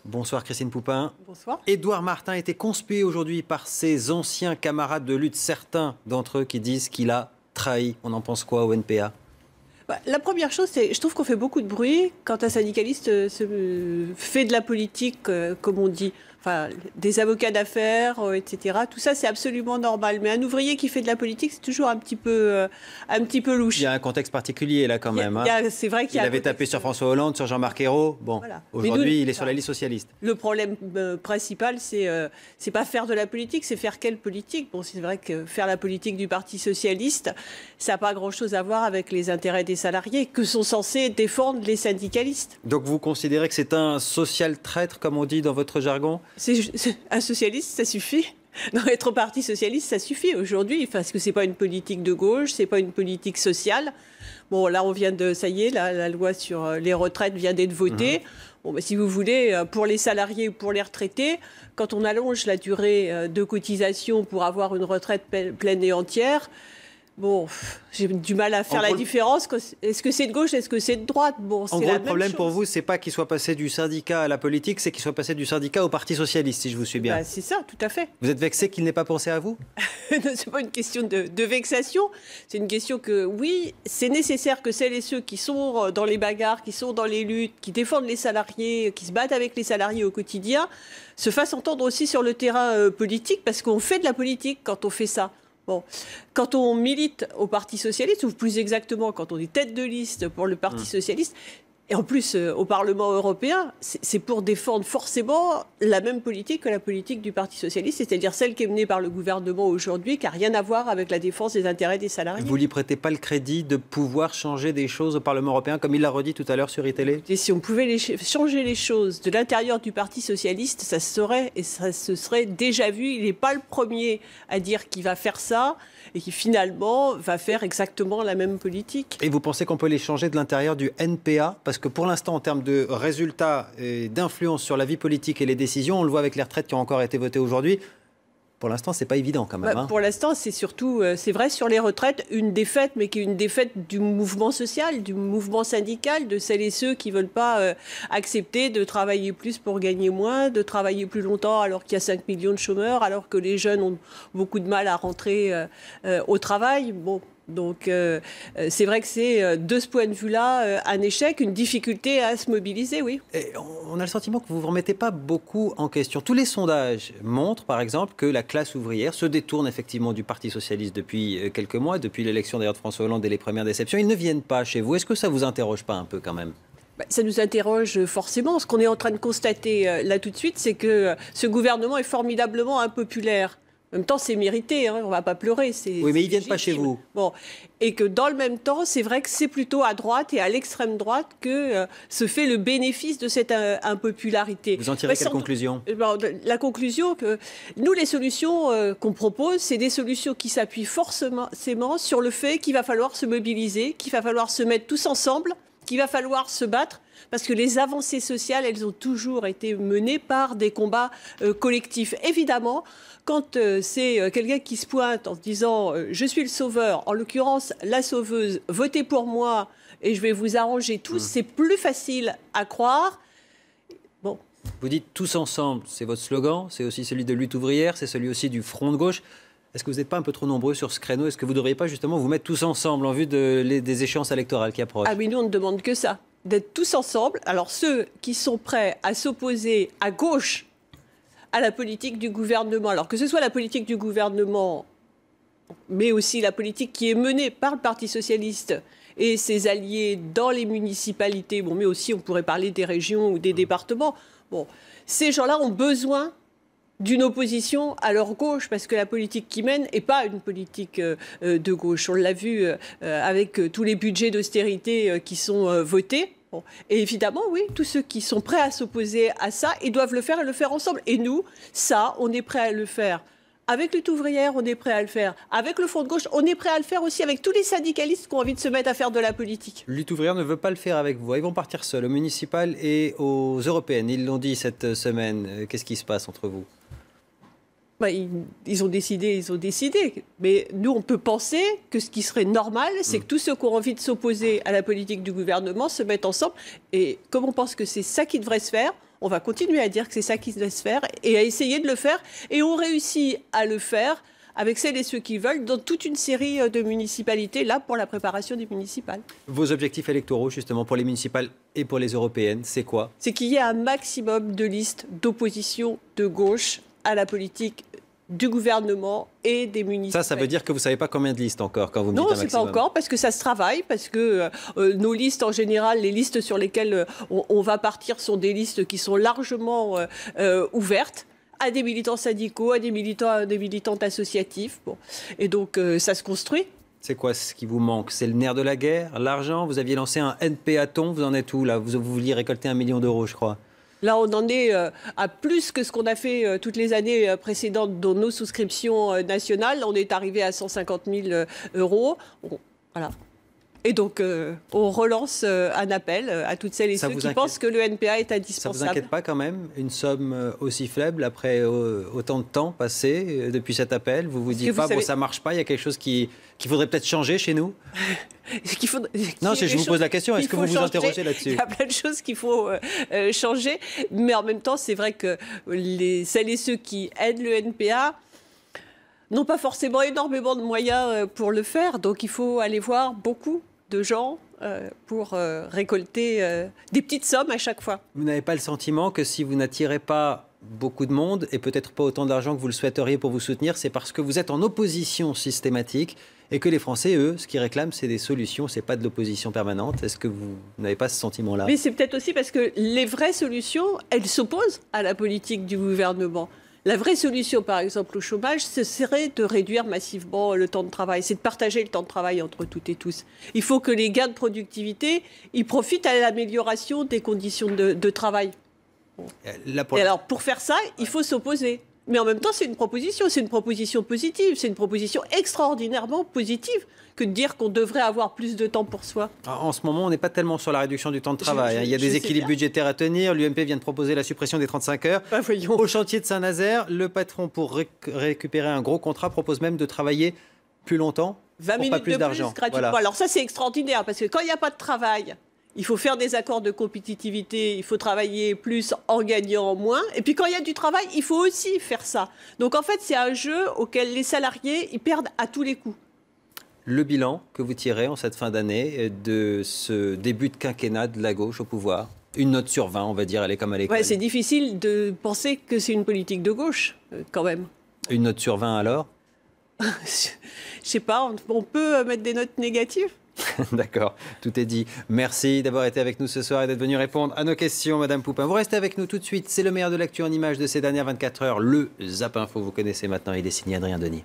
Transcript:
Bonsoir Christine Poupin. Bonsoir. Édouard Martin a été conspué aujourd'hui par ses anciens camarades de lutte, certains d'entre eux qui disent qu'il a trahi. On en pense quoi au NPA ? La première chose, c'est je trouve qu'on fait beaucoup de bruit quand un syndicaliste fait de la politique, comme on dit. Enfin, des avocats d'affaires, etc. Tout ça, c'est absolument normal. Mais un ouvrier qui fait de la politique, c'est toujours un petit peu louche. Il y a un contexte particulier là quand même. C'est vrai qu'il y a avait tapé sur François Hollande, sur Jean-Marc Ayrault. Bon, voilà. Aujourd'hui, il est sur la liste socialiste. Le problème principal, c'est pas faire de la politique, c'est faire quelle politique. Bon, c'est vrai que faire la politique du Parti socialiste, ça n'a pas grand-chose à voir avec les intérêts des salariés que sont censés défendre les syndicalistes. Donc vous considérez que c'est un social traître, comme on dit dans votre jargon ? Un socialiste, ça suffit. Non, être au Parti socialiste, ça suffit aujourd'hui, parce que c'est pas une politique de gauche, c'est pas une politique sociale. Bon, là, on vient de, ça y est, la loi sur les retraites vient d'être votée. Bon, bah, si vous voulez, pour les salariés ou pour les retraités, quand on allonge la durée de cotisation pour avoir une retraite pleine et entière, bon, j'ai du mal à faire la différence. Est-ce que c'est de gauche, est-ce que c'est de droite? Bon, en gros, le problème pour vous, c'est pas qu'il soit passé du syndicat à la politique, c'est qu'il soit passé du syndicat au Parti socialiste, si je vous suis bien. Bah, c'est ça, tout à fait. Vous êtes vexé qu'il n'ait pas pensé à vous? C'est pas une question de vexation, c'est une question que, oui, c'est nécessaire que celles et ceux qui sont dans les bagarres, qui sont dans les luttes, qui défendent les salariés, qui se battent avec les salariés au quotidien, se fassent entendre aussi sur le terrain politique, parce qu'on fait de la politique quand on fait ça. Bon, quand on milite au Parti socialiste, ou plus exactement quand on est tête de liste pour le Parti socialiste, et en plus au Parlement européen, c'est pour défendre forcément la même politique que la politique du Parti socialiste, c'est-à-dire celle qui est menée par le gouvernement aujourd'hui, qui n'a rien à voir avec la défense des intérêts des salariés. Vous lui prêtez pas le crédit de pouvoir changer des choses au Parlement européen, comme il l'a redit tout à l'heure sur iTélé? Et si on pouvait changer les choses de l'intérieur du Parti socialiste, ça se saurait et ça se serait déjà vu. Il n'est pas le premier à dire qu'il va faire ça et qui finalement va faire exactement la même politique. Et vous pensez qu'on peut les changer de l'intérieur du NPA? Parce que pour l'instant, en termes de résultats et d'influence sur la vie politique et les décisions, on le voit avec les retraites qui ont encore été votées aujourd'hui, pour l'instant, c'est pas évident quand même. Pour l'instant, c'est surtout, c'est vrai sur les retraites, une défaite, mais qui est une défaite du mouvement social, du mouvement syndical, de celles et ceux qui ne veulent pas accepter de travailler plus pour gagner moins, de travailler plus longtemps alors qu'il y a 5 millions de chômeurs, alors que les jeunes ont beaucoup de mal à rentrer au travail. Bon. Donc c'est vrai que c'est de ce point de vue-là un échec, une difficulté à se mobiliser, oui. Et on a le sentiment que vous ne vous remettez pas beaucoup en question. Tous les sondages montrent par exemple que la classe ouvrière se détourne effectivement du Parti socialiste depuis quelques mois, depuis l'élection d'ailleurs de François Hollande et les premières déceptions. Ils ne viennent pas chez vous. Est-ce que ça ne vous interroge pas un peu quand même ? Ça nous interroge forcément. Ce qu'on est en train de constater là tout de suite, c'est que ce gouvernement est formidablement impopulaire. En même temps, c'est mérité, hein, on ne va pas pleurer. Oui, mais ils ne viennent pas chez vous. Bon. Et que dans le même temps, c'est vrai que c'est plutôt à droite et à l'extrême droite que se fait le bénéfice de cette impopularité. Vous en tirez quelle conclusion ? La conclusion, nous, les solutions qu'on propose, c'est des solutions qui s'appuient forcément sur le fait qu'il va falloir se mobiliser, qu'il va falloir se mettre tous ensemble, qu'il va falloir se battre. Parce que les avancées sociales, elles ont toujours été menées par des combats collectifs. Évidemment, quand c'est quelqu'un qui se pointe en se disant « je suis le sauveur », en l'occurrence la sauveuse, votez pour moi et je vais vous arranger tous, c'est plus facile à croire. Bon. Vous dites « tous ensemble », c'est votre slogan, c'est aussi celui de Lutte ouvrière, c'est celui aussi du Front de gauche. Est-ce que vous n'êtes pas un peu trop nombreux sur ce créneau? Est-ce que vous ne devriez pas justement vous mettre tous ensemble en vue des échéances électorales qui approchent? Ah oui, nous on ne demande que ça, d'être tous ensemble. Alors ceux qui sont prêts à s'opposer à gauche à la politique du gouvernement, alors que ce soit la politique du gouvernement, mais aussi la politique qui est menée par le Parti socialiste et ses alliés dans les municipalités, bon, mais aussi on pourrait parler des régions ou des départements. Bon, ces gens-là ont besoin d'une opposition à leur gauche, parce que la politique qu'ils mènent n'est pas une politique de gauche. On l'a vu avec tous les budgets d'austérité qui sont votés. Bon. Et évidemment, oui, tous ceux qui sont prêts à s'opposer à ça, ils doivent le faire et le faire ensemble. Et nous, ça, on est prêts à le faire. Avec Lutte ouvrière, on est prêt à le faire. Avec le Front de gauche, on est prêt à le faire aussi avec tous les syndicalistes qui ont envie de se mettre à faire de la politique. Lutte ouvrière ne veut pas le faire avec vous. Ils vont partir seuls, aux municipales et aux européennes. Ils l'ont dit cette semaine. Qu'est-ce qui se passe entre vous ? Ils ont décidé. Mais nous, on peut penser que ce qui serait normal, c'est que tous ceux qui ont envie de s'opposer à la politique du gouvernement se mettent ensemble. Et comme on pense que c'est ça qui devrait se faire, On va continuer à dire que c'est ça qui se laisse faire et à essayer de le faire. Et on réussit à le faire avec celles et ceux qui veulent, dans toute une série de municipalités, là, pour la préparation des municipales. Vos objectifs électoraux, justement, pour les municipales et pour les européennes, c'est quoi? C'est qu'il y ait un maximum de listes d'opposition de gauche à la politique du gouvernement et des municipalités. Ça veut dire que vous ne savez pas combien de listes encore quand vous me dites un Non, c'est maximum. pas encore, parce que ça se travaille, parce que nos listes, en général, les listes sur lesquelles on va partir sont des listes qui sont largement ouvertes à des militants syndicaux, à des militantes associatifs. Bon. Et donc, ça se construit. C'est quoi ce qui vous manque? C'est le nerf de la guerre? L'argent? Vous aviez lancé un NPA-ton, vous en êtes où là? Vous vouliez récolter 1 million d'euros, je crois. Là, on en est à plus que ce qu'on a fait toutes les années précédentes dans nos souscriptions nationales. On est arrivé à 150 000 euros. Voilà. Et donc, on relance un appel à toutes celles et ceux qui pensent que le NPA est indispensable. Ça ne vous inquiète pas quand même, une somme aussi faible après autant de temps passé depuis cet appel? Vous vous dites pas, bon, ça ne marche pas, il y a quelque chose qu'il faudrait peut-être changer chez nous? Non, je vous pose la question, est-ce que vous vous interrogez là-dessus? Il y a plein de choses qu'il faut changer, mais en même temps, c'est vrai que celles et ceux qui aident le NPA n'ont pas forcément énormément de moyens pour le faire, donc il faut aller voir beaucoup de gens pour récolter des petites sommes à chaque fois. Vous n'avez pas le sentiment que si vous n'attirez pas beaucoup de monde et peut-être pas autant d'argent que vous le souhaiteriez pour vous soutenir, c'est parce que vous êtes en opposition systématique et que les Français, eux, ce qu'ils réclament, c'est des solutions, c'est pas de l'opposition permanente? Est-ce que vous n'avez pas ce sentiment-là? Mais c'est peut-être aussi parce que les vraies solutions, elles s'opposent à la politique du gouvernement. La vraie solution, par exemple, au chômage, ce serait de réduire massivement le temps de travail. C'est de partager le temps de travail entre toutes et tous. Il faut que les gains de productivité, ils profitent à l'amélioration des conditions de travail. Et alors, pour faire ça, il faut s'opposer. Mais en même temps, c'est une proposition positive, c'est une proposition extraordinairement positive que de dire qu'on devrait avoir plus de temps pour soi. En ce moment, on n'est pas tellement sur la réduction du temps de travail. Il y a des équilibres budgétaires à tenir. L'UMP vient de proposer la suppression des 35 heures. Au chantier de Saint-Nazaire, le patron, pour récupérer un gros contrat, propose même de travailler plus longtemps 20 minutes pas plus de d'argent. plus gratuitement. Voilà. Alors ça, c'est extraordinaire, parce que quand il n'y a pas de travail, il faut faire des accords de compétitivité, il faut travailler plus en gagnant moins. Et puis quand il y a du travail, il faut aussi faire ça. Donc en fait, c'est un jeu auquel les salariés, ils perdent à tous les coups. Le bilan que vous tirez en cette fin d'année de ce début de quinquennat de la gauche au pouvoir? Une note sur 20, on va dire, elle est comme à l'école. Ouais, c'est difficile de penser que c'est une politique de gauche, quand même. Une note sur 20 alors? Je sais pas, on peut mettre des notes négatives? D'accord, tout est dit. Merci d'avoir été avec nous ce soir et d'être venu répondre à nos questions, Madame Poupin. Vous restez avec nous tout de suite. C'est le meilleur de l'actu en images de ces dernières 24 heures. Le Zap Info, vous connaissez maintenant, il est signé Adrien Denis.